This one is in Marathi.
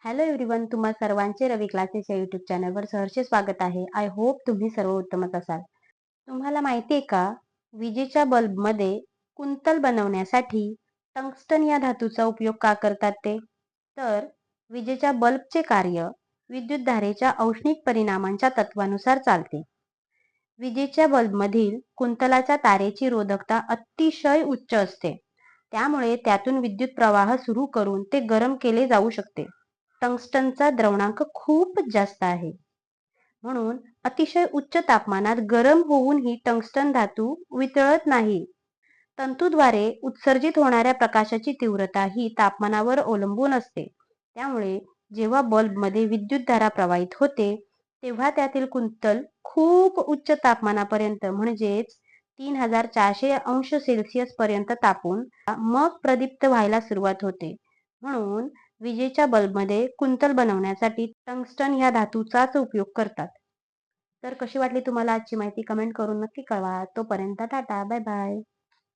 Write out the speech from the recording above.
हॅलो एव्हरीवन, तुम्हा सर्वांचे रवी क्लासेस या युट्यूब चॅनलवर सहर्ष स्वागत आहे. आय होप तुम्ही सर्व उत्तमच असाल. तुम्हाला माहिती आहे का, विजेच्या बल्बमध्ये कुंतल बनवण्यासाठी टंगस्टन या धातूचा उपयोग का करतात ते? तर विजेच्या बल्बचे कार्य विद्युतधारेच्या औष्णिक परिणामांच्या तत्वानुसार चालते. विजेच्या बल्बमधील कुंतलाच्या तारेची रोधकता अतिशय उच्च असते. त्यामुळे त्यातून विद्युत प्रवाह सुरू करून ते गरम केले जाऊ शकते. टंगस्टनचा द्रवणांक खूपच जास्त आहे, म्हणून अतिशय उच्च तापमानात गरम होऊनही टंगस्टन धातू वितळत नाही. तंतूद्वारे उत्सर्जित होणाऱ्या प्रकाशाची तीव्रता ही तापमानावर अवलंबून असते. त्यामुळे जेव्हा बल्बमध्ये विद्युतधारा प्रवाहित होते, तेव्हा त्यातील कुंतल खूप उच्च तापमानापर्यंत म्हणजेच 3400 अंश सेल्सिअस पर्यंत तापून मग प्रदीप्त व्हायला सुरुवात होते. म्हणून विजेच्या बल्बमध्ये कुंतल बनवण्यासाठी टंगस्टन ह्या धातूचाच उपयोग करतात. तर कशी वाटली तुम्हाला आजची माहिती? कमेंट करून नक्की कळवा. तोपर्यंत टाटा, बाय बाय.